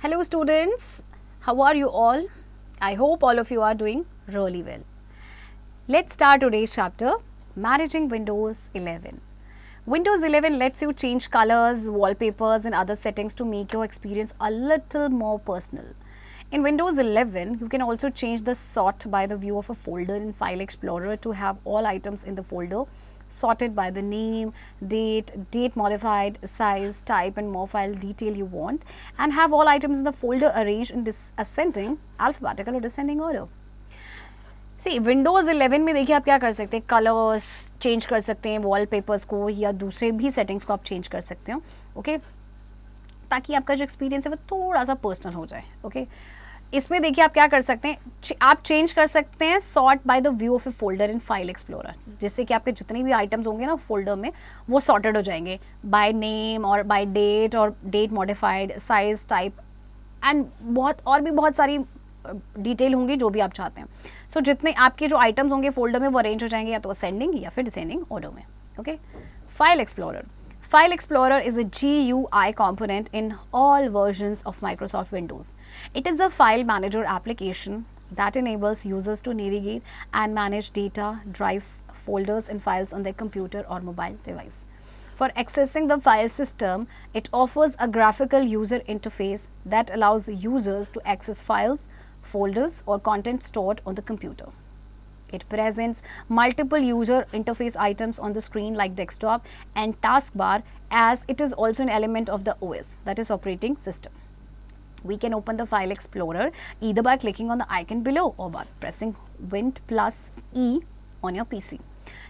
Hello students, how are you all? I hope all of you are doing really well. Let's start today's chapter, Managing Windows 11. Windows 11 lets you change colors, wallpapers and other settings to make your experience a little more personal. In Windows 11, you can also change the sort by the view of a folder in File Explorer to have all items in the folder sorted by the name, date modified, size, type and more file detail you want, and have all items in the folder arranged in ascending, alphabetical or descending order. See, Windows 11 में देखिए आप क्या कर सकते हैं, colours change कर सकते हैं, वॉलपेपर्स को या दूसरे भी सेटिंग्स को आप चेंज कर सकते हो, ओके, ताकि आपका जो एक्सपीरियंस है वो थोड़ा सा पर्सनल हो जाए, ओके। इसमें देखिए आप क्या कर सकते हैं, आप चेंज कर सकते हैं sort by the view of A folder in file explorer, जिससे कि आपके जितने भी आइटम्स होंगे ना फोल्डर में वो सॉर्टेड हो जाएंगे बाय नेम और बाय डेट और date modified, size, type and बहुत सारी डिटेल होंगी जो भी आप चाहते हैं। सो जितने आपके जो आइटम्स होंगे फोल्डर में वो अरेंज हो जाएंगे या तो असेंडिंग या फिर डिसेंडिंग ऑर्डर में, okay. File explorer. File Explorer is a GUI component in all versions of Microsoft Windows. It is a file manager application that enables users to navigate and manage data, drives, folders and files on their computer or mobile device. For accessing the file system, it offers a graphical user interface that allows users to access files, folders or content stored on the computer. It presents multiple user interface items on the screen like desktop and taskbar, as it is also an element of the OS, that is operating system. We can open the File Explorer either by clicking on the icon below or by pressing Wint plus E on your PC.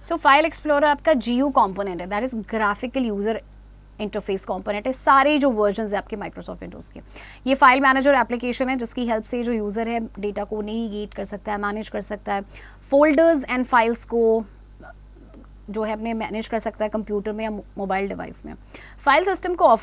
So File Explorer आपका GU component है, that is graphical user interface component है, सारे जो versions है आपके Microsoft Windows के। ये file manager application है जिसकी हेल्प से जो यूज़र है डेटा को नेविगेट कर सकता है, मैनेज कर सकता है, फोल्डर्स एंड फाइल्स को जो है अपने मैनेज कर सकता है कंप्यूटर में या मोबाइल डिवाइस में। फाइल सिस्टम को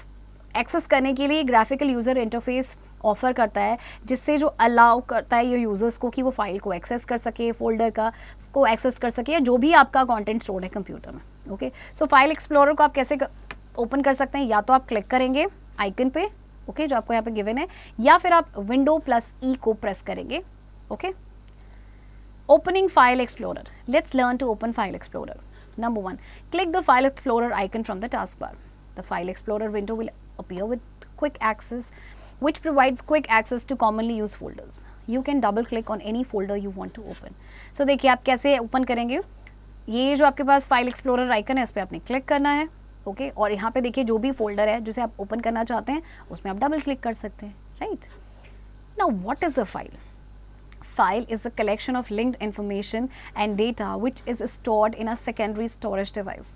एक्सेस करने के लिए ग्राफिकल यूज़र इंटरफेस ऑफर करता है, जिससे जो अलाउ करता है ये यूज़र्स को कि वो फाइल को एक्सेस कर सके, फोल्डर का को एक्सेस कर सके या जो भी आपका कंटेंट स्टोर है कंप्यूटर में, ओके। सो फाइल एक्सप्लोरर को आप कैसे ओपन कर सकते हैं, या तो आप क्लिक करेंगे आइकन पे, ओके, जो आपको यहाँ पे गिवन है, या फिर आप विंडो प्लस ई को प्रेस करेंगे, okay. Opening file explorer. Let's learn to open file explorer. Number 1, click the File Explorer icon from the taskbar. The File Explorer window will appear with quick access, which provides quick access to commonly used folders. You can double click on any folder you want to open. So देखिए आप कैसे open करेंगे, ये जो आपके पास file explorer icon है इस पर आपने क्लिक करना है, ओके, और यहाँ पे देखिए जो भी फोल्डर है जिसे आप ओपन करना चाहते हैं उसमें आप डबल क्लिक कर सकते हैं, right. Now what is a file? File is a collection of linked information and data which is stored in a secondary storage device.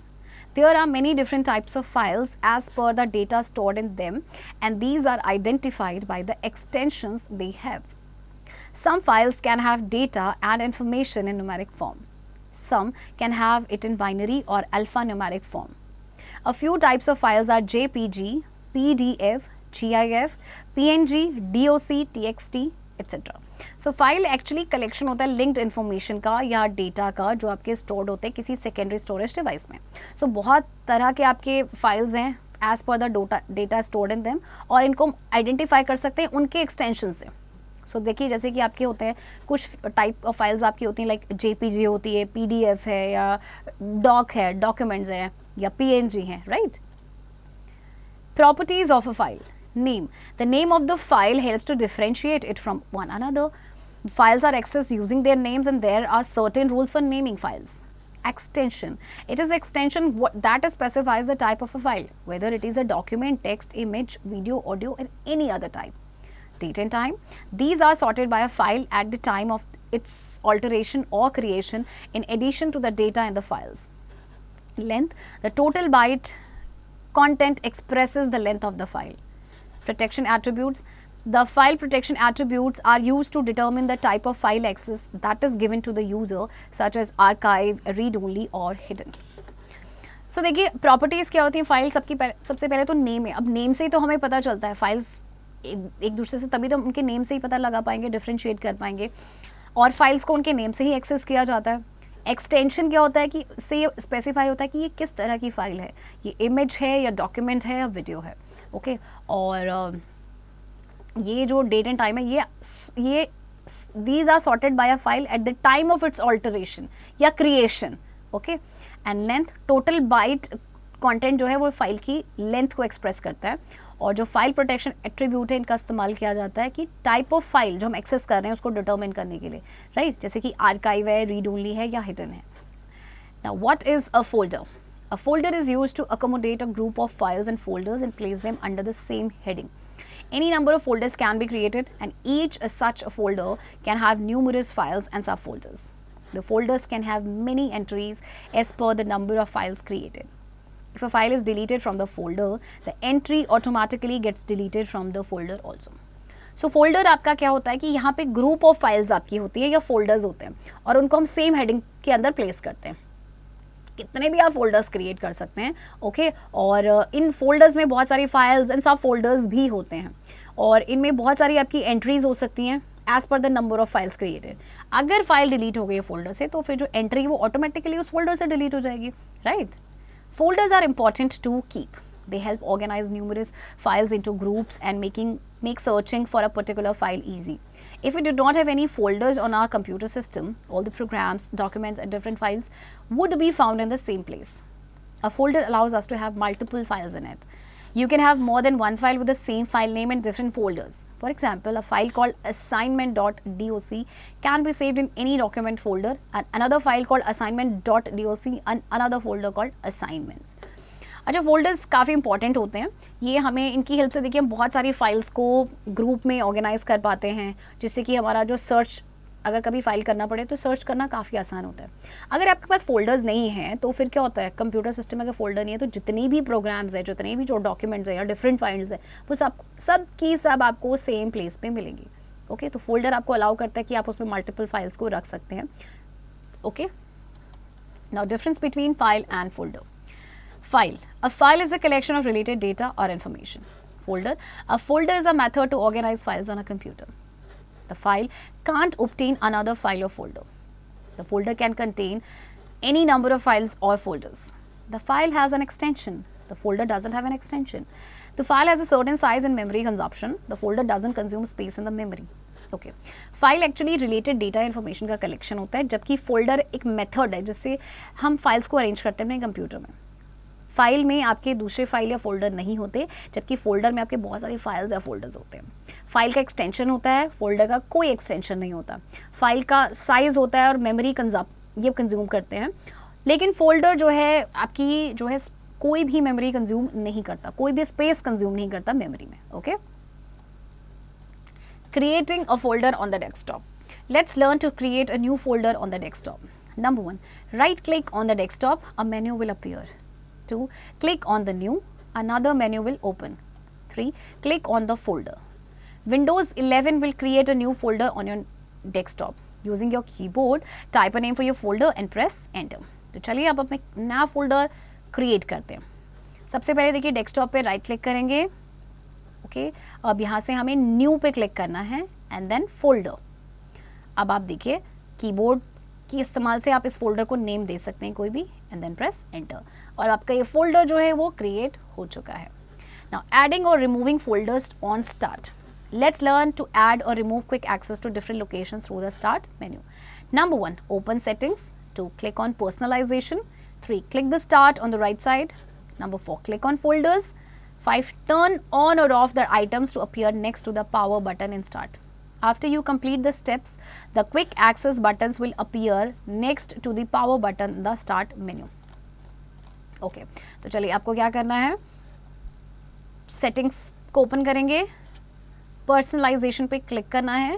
There are many different types of files as per the data stored in them, and these are identified by the extensions they have. Some files can have data and information in numeric form. Some can have it in binary or alphanumeric form. A few types of files are JPG, PDF, GIF, PNG, DOC, TXT, etc. So file actually collection होता है linked information का या data का जो आपके stored होते हैं किसी सेकेंडरी स्टोरेज डिवाइस में। सो बहुत तरह के आपके फाइल्स हैं as per the data stored in them, और इनको आइडेंटिफाई कर सकते हैं उनके एक्सटेंशन से। सो देखिए जैसे कि आपके होते हैं कुछ टाइप ऑफ फाइल्स आपकी होती हैं, लाइक JPG होती है, PDF है या डॉक है, डॉक्यूमेंट्स है या PNG है, right. Properties of a file. Name. The name of the file helps to differentiate it from one another. Files are accessed using their names and there are certain rules for naming files. Extension. It is extension that specifies the type of a file, whether it is a document, text, image, video, audio or any other type. Date and time. These are sorted by a file at the time of its alteration or creation in addition to the data in the files. Length. The total byte content expresses the length of the file. Protection attributes. The file protection attributes are used to determine the type of file access that is given to the user, such as archive, read only or hidden. So देखिए properties क्या होती हैं file सबसे पहले तो name है। अब name से ही तो हमें पता चलता है फाइल्स एक दूसरे से, तभी तो उनके नेम से ही पता लगा पाएंगे, डिफ्रेंशिएट कर पाएंगे, और फाइल्स को उनके नेम से ही एक्सेस किया जाता है। एक्सटेंशन क्या होता है कि इससे ये स्पेसिफाई होता है कि ये किस तरह की फ़ाइल है, ये इमेज है या डॉक्यूमेंट है या वीडियो है, ओके। और ये जो डेट एंड टाइम है ये these are sorted by a file at the time of its alteration या creation. Okay, and length, total byte content जो है वो फाइल की लेंथ को एक्सप्रेस करता है. और जो फाइल प्रोटेक्शन एट्रीब्यूट है इनका इस्तेमाल किया जाता है कि टाइप ऑफ फाइल जो हम एक्सेस कर रहे हैं उसको डिटर्मिन करने के लिए, राइट? जैसे कि आर्काइव है, रीड ओनली है या हिडन है. Now what is a folder? A folder is used to accommodate a group of files and folders and place them under the same heading. Any number of folders can be created and each such folder can have numerous files and subfolders. The folders can have many entries as per the number of files created. If a file is deleted from the folder, the entry automatically gets deleted from the folder also. So folder आपका क्या होता है कि यहाँ पे group of files आपकी होती है या folders होते हैं और उनको हम same heading के अंदर place करते हैं. कितने भी आप फोल्डर्स क्रिएट कर सकते हैं, ओके और इन फोल्डर्स में बहुत सारी फाइल्स एंड सब फोल्डर्स भी होते हैं और इनमें बहुत सारी आपकी एंट्रीज हो सकती हैं as per the number of files created. अगर फाइल डिलीट हो गई है फोल्डर से तो फिर जो एंट्री वो ऑटोमेटिकली उस फोल्डर से डिलीट हो जाएगी, right? Folders are important to keep. They help organize numerous files into groups and make searching for a particular file easy. If we do not have any folders on our computer system, all the programs, documents and different files would be found in the same place. A folder allows us to have multiple files in it. You can have more than one file with the same file name in different folders. For example, a file called assignment.doc can be saved in any document folder and another file called assignment.doc and another folder called assignments. अच्छा, folders काफ़ी important होते हैं. ये हमें इनकी help से देखिए हम बहुत सारी फाइल्स को ग्रुप में ऑर्गेनाइज कर पाते हैं जिससे कि हमारा जो सर्च अगर कभी फाइल करना पड़े तो सर्च करना काफ़ी आसान होता है. अगर आपके पास फोल्डर्स नहीं हैं तो फिर क्या होता है, कंप्यूटर सिस्टम में अगर फोल्डर नहीं है तो जितनी भी प्रोग्राम्स है, जितने भी जो डॉक्यूमेंट्स है या डिफरेंट फाइल्स है वो सब आपको सेम प्लेस पे मिलेंगी. ओके, तो फोल्डर आपको अलाउ करता है कि आप उसमें मल्टीपल फाइल्स को रख सकते हैं. Okay, now difference between file and folder. File. A file is a collection of related data or information. Folder. A folder is a method to organize files on a computer. The file can't obtain another file or folder. The folder can contain any number of files or folders. The file has an extension. The folder doesn't have an extension. The file has a certain size and memory consumption. The folder doesn't consume space in the memory. Okay. File actually related data information का collection होता है जबकि folder एक method है जिससे हम files को arrange करते हैं अपने कंप्यूटर में. फाइल में आपके दूसरे फाइल या फोल्डर नहीं होते जबकि फोल्डर में आपके बहुत सारी फाइल्स या फोल्डर्स होते हैं. फाइल का एक्सटेंशन होता है, फोल्डर का कोई एक्सटेंशन नहीं होता. फाइल का साइज होता है और मेमोरी ये कंज्यूम करते हैं, लेकिन फोल्डर जो है आपकी जो है कोई भी मेमोरी कंज्यूम नहीं करता, कोई भी स्पेस कंज्यूम नहीं करता मेमोरी में. Okay, creating a folder on the desktop. Let's learn to create a new folder on the desktop. Number 1, right click on the desktop, a menu will appear. 2, click on the new, another menu will open. 3, click on the folder. Windows 11 will create a new folder on your desktop. Using your keyboard, type a name for your folder and press enter. तो चलिए अब अपने नया folder create करते हैं. सबसे पहले देखिए डेस्कटॉप पे राइट क्लिक करेंगे. ओके, अब यहाँ से हमें न्यू पे क्लिक करना है एंड देन फोल्डर. अब आप देखिए कीबोर्ड की इस्तेमाल से आप इस फोल्डर को नेम दे सकते हैं कोई भी एंड देन प्रेस एंटर और आपका ये फोल्डर जो है वो क्रिएट हो चुका है. नाउ एडिंग और removing folders on start. Let's learn to add और remove quick access to different locations through the start menu. Number 1, open settings. 2, click on personalization. 3, click the start on the right side. Number 4, click on folders. 5, turn on or off the items to appear next to the power button in start. After you complete the steps, the quick access buttons will appear next to the power button in the start menu. Okay, तो चलिए आपको क्या करना है, settings को open करेंगे, personalisation पे click करना है,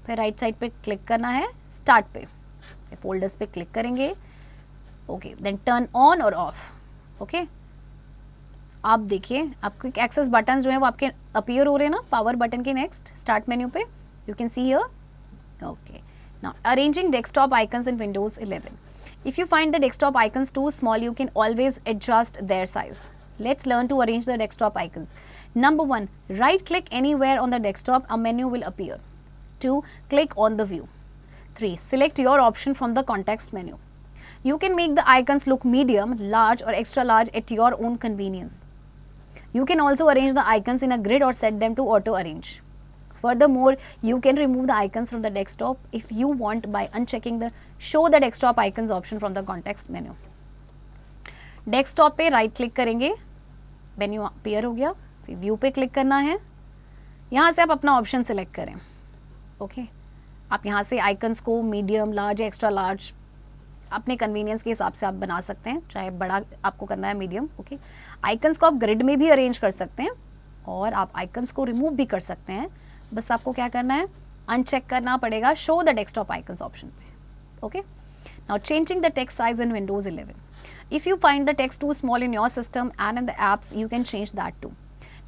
फिर राइट साइड पे क्लिक करना है, स्टार्ट पे, फोल्डर्स पे क्लिक करेंगे. ओके, देन टर्न ऑन और ऑफ. ओके, आप देखिए आपके एक्सेस बटन जो है वो आपके अपीयर हो रहे हैं ना पावर बटन के नेक्स्ट स्टार्ट मेन्यू पे. You can see here. Okay, now arranging desktop icons in Windows 11. If you find the desktop icons too small, you can always adjust their size. Let's learn to arrange the desktop icons. Number 1, right click anywhere on the desktop, a menu will appear. 2, click on the view. 3, select your option from the context menu. You can make the icons look medium, large or extra large at your own convenience. You can also arrange the icons in a grid or set them to auto arrange. Furthermore, you can remove the icons from the desktop if you want by unchecking the show the desktop icons option from the context menu. Desktop पे right click करेंगे, menu appear हो गया, फिर view पे click करना है, यहाँ से आप अपना ऑप्शन सिलेक्ट करें. ओके आप यहाँ से आइकन्स को मीडियम, लार्ज, एक्स्ट्रा लार्ज अपने कन्वीनियंस के हिसाब से आप बना सकते हैं, चाहे बड़ा आपको करना है मीडियम. ओके आइकन्स को आप ग्रिड में भी अरेंज कर सकते हैं और आप आइकन्स को रिमूव भी कर सकते हैं. बस आपको क्या करना है, अनचेक करना पड़ेगा show the desktop icons option पे. Okay now changing the text size in Windows 11. If you find the text too small in your system and in the apps, you can change that too.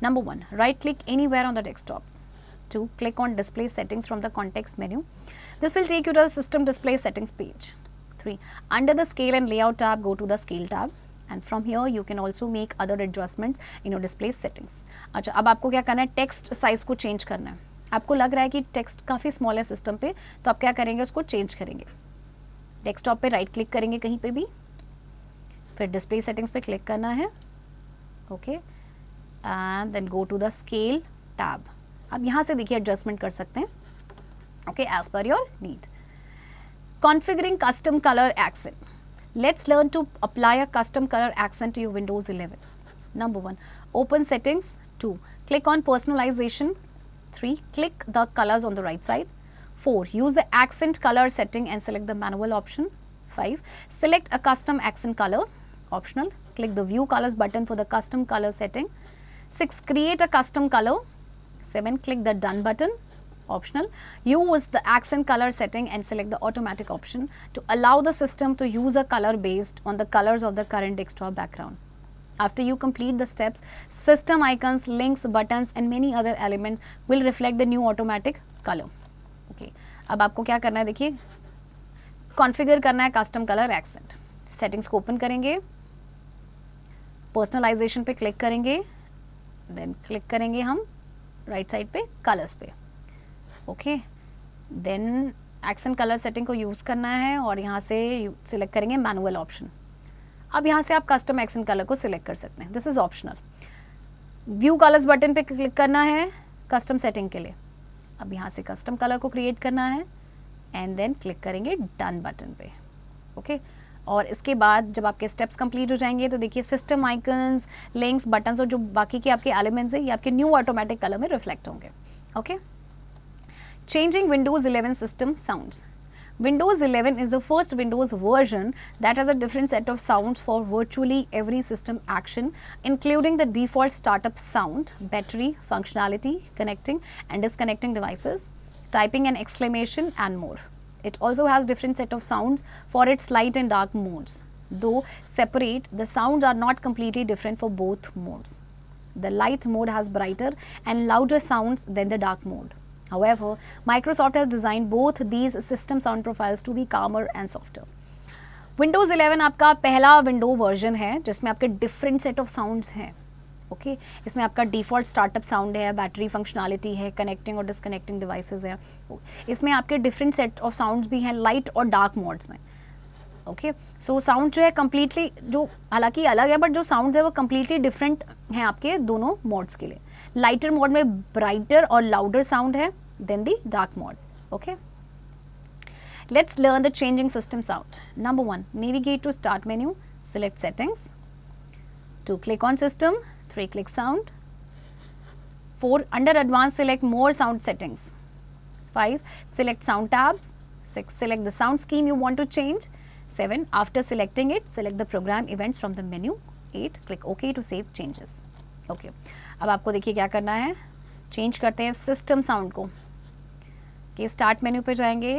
Number 1, right click anywhere on the desktop. 2, click on display settings from the context menu. This will take you to the system display settings page. 3, under the scale and layout tab, go to the scale tab. And from here, you can also make other adjustments in your display settings. अच्छा अब आपको क्या करना है, text size को change करना है. आपको लग रहा है कि टेक्स्ट काफ़ी स्मॉल है सिस्टम पे, तो आप क्या करेंगे, उसको चेंज करेंगे. डेस्कटॉप पे राइट क्लिक करेंगे कहीं पे भी, फिर डिस्प्ले सेटिंग्स पे क्लिक करना है. Okay and then go to the scale tab. आप यहाँ से देखिए एडजस्टमेंट कर सकते हैं. Okay as per your need. Configuring custom colour accent. Let's learn to apply a custom colour accent to your Windows 11. Number 1, open settings. 2, click on personalisation. 3, click the colors on the right side. 4, use the accent color setting and select the manual option. 5, select a custom accent color, optional. Click the view colors button for the custom color setting. 6, create a custom color. 7, click the done button, optional. Use the accent color setting and select the automatic option to allow the system to use a color based on the colors of the current desktop background. After you complete the steps, system icons, links, buttons and many other elements will reflect the new automatic color. Okay. अब आपको क्या करना है, देखिए configure करना है custom colour accent. Settings को open करेंगे, पर्सनलाइजेशन पे क्लिक करेंगे, देन क्लिक करेंगे हम राइट साइड पे कलर्स पे. Okay then accent colour setting को यूज़ करना है और यहाँ से सिलेक्ट करेंगे मैनुअल ऑप्शन. अब यहाँ से आप कस्टम एक्सेंट कलर को सिलेक्ट कर सकते हैं, this is optional. View colours button पे क्लिक करना है कस्टम सेटिंग के लिए. अब यहाँ से कस्टम कलर को क्रिएट करना है एंड देन क्लिक करेंगे डन बटन पे. ओके और इसके बाद जब आपके स्टेप्स कंप्लीट हो जाएंगे तो देखिए सिस्टम आइकन्स, लिंक्स, बटन्स और जो बाकी के आपके एलिमेंट्स हैं ये आपके न्यू ऑटोमेटिक कलर में रिफ्लेक्ट होंगे. Okay changing Windows 11 system sounds. Windows 11 is the first Windows version that has a different set of sounds for virtually every system action, including the default startup sound, battery, functionality, connecting and disconnecting devices, typing and exclamation and more. It also has different set of sounds for its light and dark modes. Though separate, the sounds are not completely different for both modes. The light mode has brighter and louder sounds than the dark mode. However, Microsoft has designed both these system sound profiles to be calmer and softer. Windows 11 आपका पहला window version है जिसमें आपके different set of sounds हैं. Okay इसमें आपका default startup sound है, battery functionality है, कनेक्टिंग और डिसकनेक्टिंग डिवाइसेस हैं. इसमें आपके डिफरेंट सेट ऑफ साउंड्स भी हैं लाइट और डार्क मोड्स में. ओके सो साउंड जो है कम्प्लीटली, जो हालांकि अलग है बट जो साउंड्स है वो कम्प्लीटली डिफरेंट हैं आपके दोनों मोड्स के लिए. लाइटर मोड में ब्राइटर और लाउडर साउंड है then the dark mode. Okay let's learn the changing system sound. Number 1, navigate to start menu, select settings. 2, click on system. 3, click sound. 4, under advanced select more sound settings. 5, select sound tabs. 6, select the sound scheme you want to change. 7, after selecting it, select the program events from the menu. 8, click OK to save changes. Okay. अब आपको देखिए क्या करना है, change करते हैं system sound को. कि स्टार्ट मेन्यू पे जाएंगे,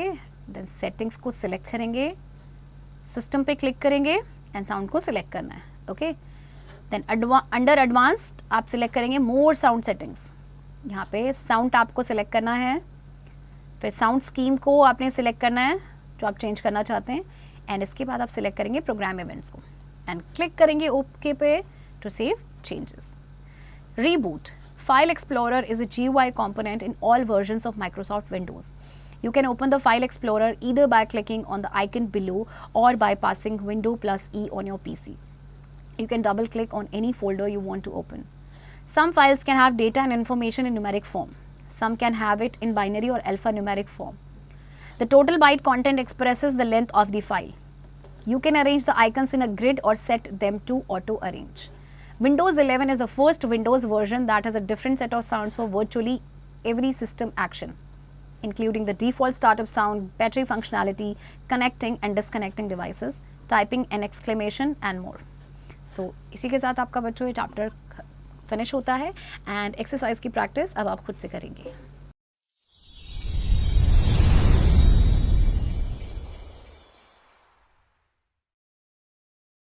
देन सेटिंग्स को सिलेक्ट करेंगे, सिस्टम पे क्लिक करेंगे एंड साउंड को सिलेक्ट करना है. ओके देन अंडर एडवांस्ड आप सिलेक्ट करेंगे मोर साउंड सेटिंग्स. यहाँ पे साउंड टैब को सिलेक्ट करना है, फिर साउंड स्कीम को आपने सिलेक्ट करना है जो आप चेंज करना चाहते हैं एंड इसके बाद आप सिलेक्ट करेंगे प्रोग्राम इवेंट्स को एंड क्लिक करेंगे ओके पे to save changes. Reboot. File Explorer is a GUI component in all versions of Microsoft Windows. You can open the File Explorer either by clicking on the icon below or by passing Window plus E on your PC. You can double click on any folder you want to open. Some files can have data and information in numeric form. Some can have it in binary or alphanumeric form. The total byte content expresses the length of the file. You can arrange the icons in a grid or set them to auto-arrange. Windows 11 is the first Windows version that has a different set of sounds for virtually every system action, including the default startup sound, battery functionality, connecting and disconnecting devices, typing and exclamation and more. So इसी के साथ आपका बच्चों ये chapter finish होता है and exercise की practice अब आप खुद से करेंगे.